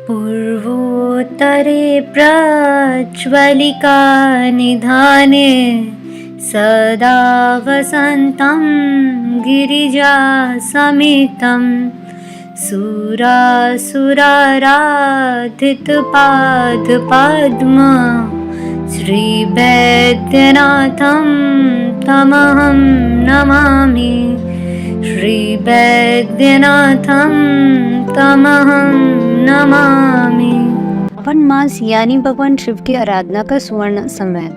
पूर्वोत्तरे प्रज्वलिका निधाने सदा वसन्तं गिरिजासमेतं सुरासुराराधितपादपद्म श्रीवैद्यनाथं तमहं नमामि। श्रीवैद्यनाथं तमहं नमामि। श्रावण मास यानी भगवान शिव की आराधना का सुवर्ण समय।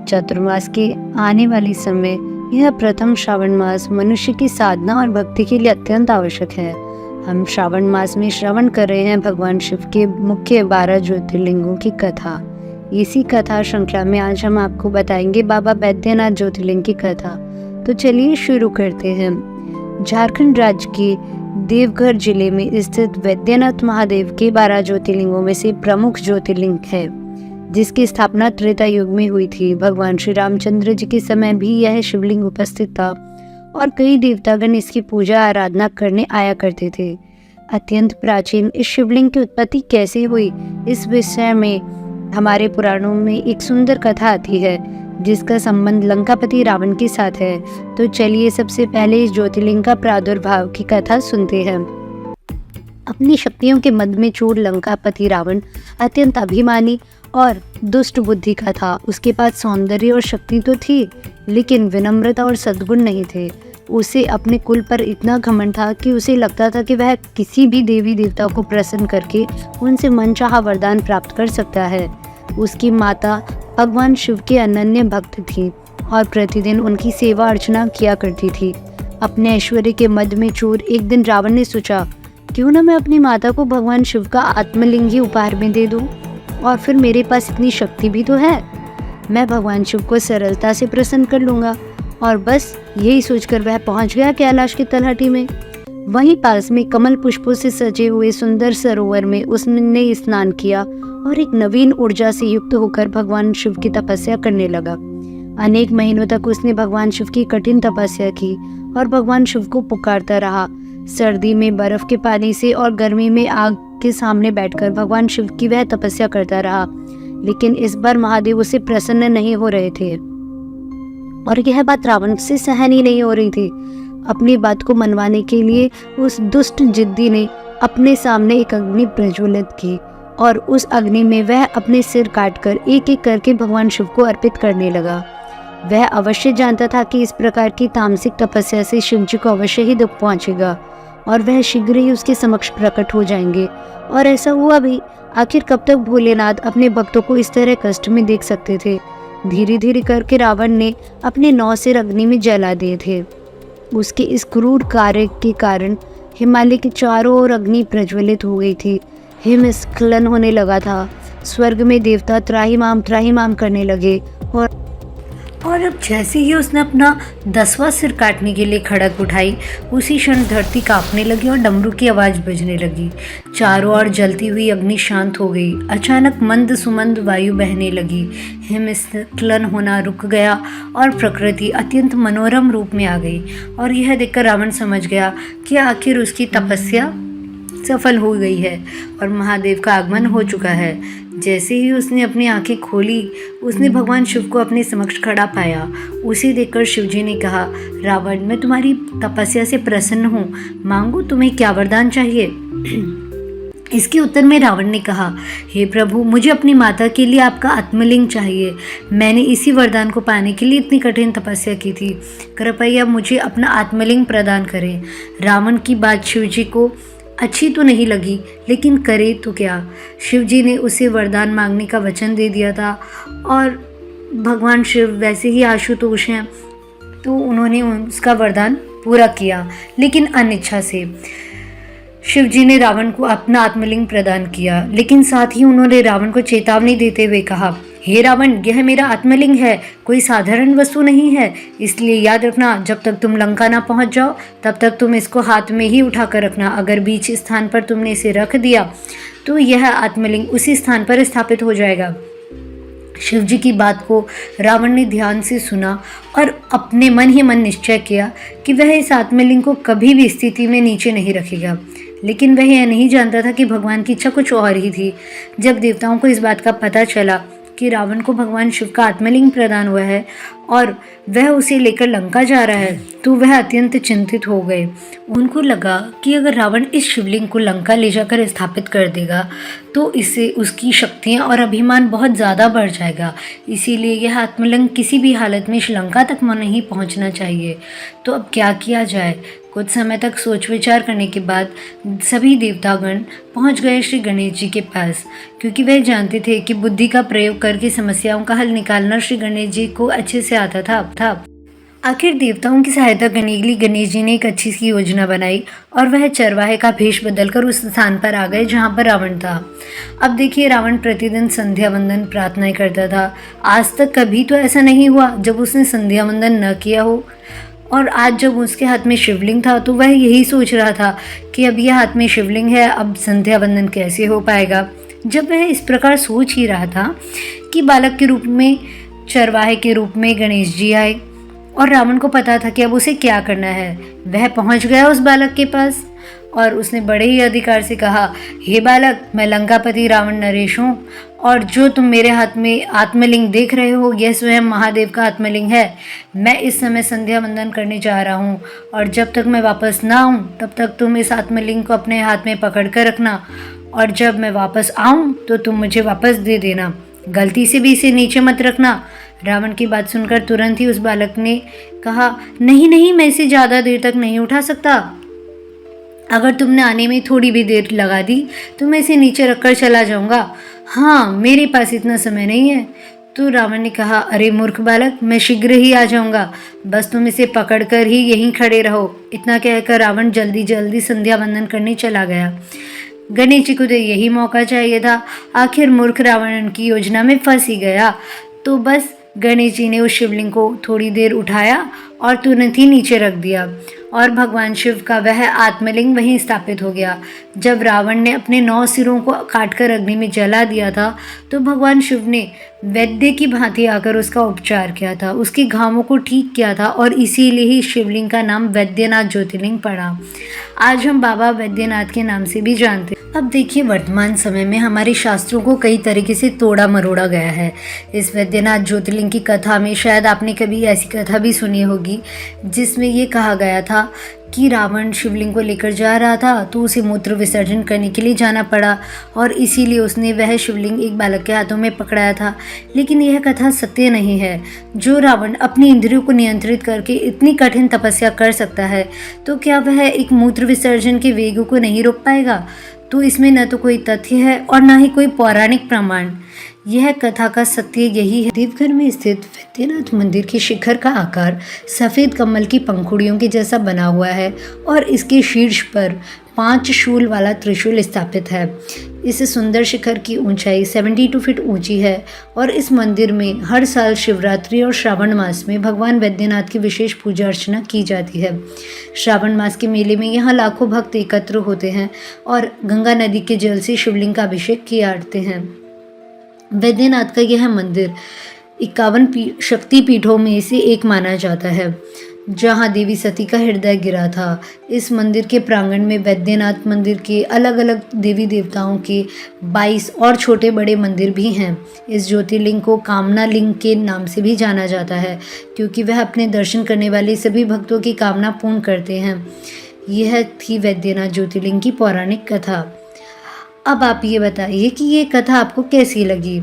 चतुर्मास के आने वाले समय यह प्रथम श्रावण मास मनुष्य की साधना और भक्ति के लिए अत्यंत आवश्यक है। हम श्रावण मास में श्रवण कर रहे हैं भगवान शिव के मुख्य 12 ज्योतिर्लिंगों की कथा। इसी कथा श्रृंखला में आज हम आपको बताएंगे बाबा बैद्यनाथ ज्योतिर्लिंग की कथा। तो चलिए शुरू करते हैं। झारखंड राज्य के देवघर जिले में स्थित वैद्यनाथ महादेव के 12 ज्योतिर्लिंगों में से प्रमुख ज्योतिर्लिंग है, जिसकी स्थापना त्रेता युग में हुई थी। भगवान श्री रामचंद्र जी के समय भी यह शिवलिंग उपस्थित था और कई देवतागण इसकी पूजा आराधना करने आया करते थे। अत्यंत प्राचीन इस शिवलिंग की उत्पत्ति कैसे हुई, इस विषय में हमारे पुराणों में एक सुंदर कथा आती है, जिसका संबंध लंकापति रावण के साथ है। तो चलिए सबसे पहले इस ज्योतिर्लिंग का प्रादुर्भाव की कथा सुनते हैं। अपनी शक्तियों के मद में चूर लंकापति रावण अत्यंत अभिमानी और दुष्ट बुद्धि का था। उसके पास सौंदर्य और शक्ति तो थी, लेकिन विनम्रता और सद्गुण नहीं थे। उसे अपने कुल पर इतना घमंड था कि उसे लगता था कि वह किसी भी देवी देवता को प्रसन्न करके उनसे मनचाहा वरदान प्राप्त कर सकता है। उसकी माता भगवान शिव के अनन्य भक्त थी और प्रतिदिन उनकी सेवा अर्चना किया करती थी। अपने ऐश्वर्य के मद में चूर एक दिन रावण ने सोचा, क्यों ना मैं अपनी माता को भगवान शिव का आत्मलिंग ही उपहार में दे दूं, और फिर मेरे पास इतनी शक्ति भी तो है, मैं भगवान शिव को सरलता से प्रसन्न कर लूँगा। और बस यही सोचकर वह पहुँच गया कैलाश की तलहटी में। वहीं पास में कमल पुष्पों से सजे हुए सुंदर सरोवर में उसने स्नान किया और एक नवीन ऊर्जा से युक्त होकर भगवान शिव की तपस्या करने लगा। अनेक महीनों तक उसने भगवान शिव की कठिन तपस्या की और भगवान शिव को पुकारता रहा। सर्दी में बर्फ के पानी से और गर्मी में आग के सामने बैठकर भगवान शिव की वह तपस्या करता रहा, लेकिन इस बार महादेव उसे प्रसन्न नहीं हो रहे थे और यह बात रावण से सहन ही नहीं हो रही थी। अपनी बात को मनवाने के लिए उस दुष्ट जिद्दी ने अपने सामने एक अग्नि प्रज्वलित की और उस अग्नि में वह अपने सिर काटकर एक एक करके भगवान शिव को अर्पित करने लगा। वह अवश्य जानता था कि इस प्रकार की तामसिक तपस्या से शिव जी को अवश्य ही दुख पहुंचेगा और वह शीघ्र ही उसके समक्ष प्रकट हो जाएंगे। और ऐसा हुआ भी। आखिर कब तक भोलेनाथ अपने भक्तों को इस तरह कष्ट में देख सकते थे। धीरे धीरे करके रावण ने अपने 9 सिर अग्नि में जला दिए थे। उसके इस क्रूर कार्य के कारण हिमालय के चारों ओर अग्नि प्रज्वलित हो गई थी। हिमस्खलन होने लगा था। स्वर्ग में देवता त्राहिमाम करने लगे और अब जैसे ही उसने अपना 10वां सिर काटने के लिए खड़ग उठाई, उसी क्षण धरती कांपने लगी और डमरू की आवाज़ बजने लगी। चारों ओर जलती हुई अग्नि शांत हो गई। अचानक मंद सुमंद वायु बहने लगी। हिमस्खलन होना रुक गया और प्रकृति अत्यंत मनोरम रूप में आ गई। और यह देखकर रावण समझ गया कि आखिर उसकी तपस्या सफल हो गई है और महादेव का आगमन हो चुका है। जैसे ही उसने अपनी आंखें खोली, उसने भगवान शिव को अपने समक्ष खड़ा पाया। उसे देखकर शिवजी ने कहा, रावण, मैं तुम्हारी तपस्या से प्रसन्न हूँ, मांगो तुम्हें क्या वरदान चाहिए। इसके उत्तर में रावण ने कहा, हे प्रभु, मुझे अपनी माता के लिए आपका आत्मलिंग चाहिए। मैंने इसी वरदान को पाने के लिए इतनी कठिन तपस्या की थी। कृपया मुझे अपना आत्मलिंग प्रदान करें। रावण की बात शिवजी को अच्छी तो नहीं लगी, लेकिन करे तो क्या। शिवजी ने उसे वरदान मांगने का वचन दे दिया था और भगवान शिव वैसे ही आशुतोष हैं, तो उन्होंने उसका वरदान पूरा किया, लेकिन अनिच्छा से। शिवजी ने रावण को अपना आत्मलिंग प्रदान किया, लेकिन साथ ही उन्होंने रावण को चेतावनी देते हुए कहा, हे रावण, यह मेरा आत्मलिंग है, कोई साधारण वस्तु नहीं है। इसलिए याद रखना, जब तक तुम लंका ना पहुंच जाओ तब तक तुम इसको हाथ में ही उठा कर रखना। अगर बीच स्थान पर तुमने इसे रख दिया तो यह आत्मलिंग उसी स्थान पर स्थापित हो जाएगा। शिवजी की बात को रावण ने ध्यान से सुना और अपने मन ही मन निश्चय किया कि वह इस आत्मलिंग को कभी भी स्थिति में नीचे नहीं रखेगा। लेकिन वह यह नहीं जानता था कि भगवान की इच्छा कुछ और ही थी। जब देवताओं को इस बात का पता चला कि रावण को भगवान शिव का आत्मलिंग प्रदान हुआ है और वह उसे लेकर लंका जा रहा है, तो वह अत्यंत चिंतित हो गए। उनको लगा कि अगर रावण इस शिवलिंग को लंका ले जाकर स्थापित कर देगा तो इससे उसकी शक्तियाँ और अभिमान बहुत ज़्यादा बढ़ जाएगा। इसीलिए यह आत्मलिंग किसी भी हालत में लंका तक नहीं पहुँचना चाहिए। तो अब क्या किया जाए? कुछ समय तक सोच विचार करने के बाद सभी देवतागण पहुंच गए श्री गणेश जी के पास, क्योंकि वह जानते थे कि बुद्धि का प्रयोग करके समस्याओं का हल निकालना श्री गणेश जी को अच्छे से आता था। आखिर देवताओं की सहायता करने के लिए गणेश जी ने एक अच्छी सी योजना बनाई और वह चरवाहे का भेष बदलकर उस स्थान पर आ गए जहाँ पर रावण था। अब देखिए, रावण प्रतिदिन संध्या वंदन प्रार्थनाएं करता था। आज तक कभी तो ऐसा नहीं हुआ जब उसने संध्या वंदन न किया हो। और आज जब उसके हाथ में शिवलिंग था तो वह यही सोच रहा था कि अब यह हाथ में शिवलिंग है, अब संध्या वंदन कैसे हो पाएगा। जब वह इस प्रकार सोच ही रहा था कि बालक के रूप में, चरवाहे के रूप में गणेश जी आए और रावण को पता था कि अब उसे क्या करना है। वह पहुंच गया उस बालक के पास और उसने बड़े ही अधिकार से कहा, हे बालक, मैं लंकापति रावण नरेश हूँ और जो तुम मेरे हाथ में आत्मलिंग देख रहे हो यह स्वयं महादेव का आत्मलिंग है। मैं इस समय संध्या वंदन करने जा रहा हूँ और जब तक मैं वापस ना आऊँ तब तक तुम इस आत्मलिंग को अपने हाथ में पकड़ कर रखना और जब मैं वापस आऊँ तो तुम मुझे वापस दे देना। गलती से भी इसे नीचे मत रखना। रावण की बात सुनकर तुरंत ही उस बालक ने कहा, नहीं नहीं, मैं इसे ज़्यादा देर तक नहीं उठा सकता। अगर तुमने आने में थोड़ी भी देर लगा दी तो मैं इसे नीचे रखकर चला जाऊंगा। हाँ, मेरे पास इतना समय नहीं है। तो रावण ने कहा, अरे मूर्ख बालक, मैं शीघ्र ही आ जाऊंगा, बस तुम इसे पकड़कर ही यहीं खड़े रहो। इतना कहकर रावण जल्दी जल्दी संध्या वंदन करने चला गया। गणेश जी को तो यही मौका चाहिए था। आखिर मूर्ख रावण उनकी योजना में फंस ही गया। तो बस गणेश जी ने उस शिवलिंग को थोड़ी देर उठाया और तुरंत ही नीचे रख दिया और भगवान शिव का वह आत्मलिंग वहीं स्थापित हो गया। जब रावण ने अपने 9 सिरों को काटकर अग्नि में जला दिया था तो भगवान शिव ने वैद्य की भांति आकर उसका उपचार किया था, उसके घावों को ठीक किया था और इसीलिए ही शिवलिंग का नाम वैद्यनाथ ज्योतिर्लिंग पड़ा। आज हम बाबा वैद्यनाथ के नाम से भी जानते हैं। अब देखिए, वर्तमान समय में हमारे शास्त्रों को कई तरीके से तोड़ा मरोड़ा गया है। इस वैद्यनाथ ज्योतिर्लिंग की कथा में शायद आपने कभी ऐसी कथा भी सुनी होगी जिसमें ये कहा गया था कि रावण शिवलिंग को लेकर जा रहा था तो उसे मूत्र विसर्जन करने के लिए जाना पड़ा और इसीलिए उसने वह शिवलिंग एक बालक के हाथों में पकड़ाया था। लेकिन यह कथा सत्य नहीं है। जो रावण अपनी इंद्रियों को नियंत्रित करके इतनी कठिन तपस्या कर सकता है तो क्या वह एक मूत्र विसर्जन के वेग को नहीं रोक पाएगा? तो इसमें न तो कोई तथ्य है और न ही कोई पौराणिक प्रमाण। यह कथा का सत्य यही है। देवघर में स्थित वैद्यनाथ मंदिर के शिखर का आकार सफ़ेद कमल की पंखुड़ियों के जैसा बना हुआ है और इसके शीर्ष पर 5 शूल वाला त्रिशूल स्थापित है। इस सुंदर शिखर की ऊंचाई 72 फीट ऊंची है और इस मंदिर में हर साल शिवरात्रि और श्रावण मास में भगवान वैद्यनाथ की विशेष पूजा अर्चना की जाती है। श्रावण मास के मेले में यहाँ लाखों भक्त एकत्र होते हैं और गंगा नदी के जल से शिवलिंग का अभिषेक किए जाते हैं। वैद्यनाथ का यह मंदिर 51 शक्तिपीठों में से एक माना जाता है, जहां देवी सती का हृदय गिरा था। इस मंदिर के प्रांगण में वैद्यनाथ मंदिर के अलग अलग देवी देवताओं के 22 और छोटे बड़े मंदिर भी हैं। इस ज्योतिर्लिंग को कामना लिंग के नाम से भी जाना जाता है, क्योंकि वह अपने दर्शन करने वाले सभी भक्तों की कामना पूर्ण करते हैं। यह थी वैद्यनाथ ज्योतिर्लिंग की पौराणिक कथा। अब आप ये बताइए कि ये कथा आपको कैसी लगी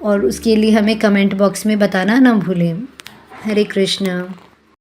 और उसके लिए हमें कमेंट बॉक्स में बताना ना भूलें। हरे कृष्ण।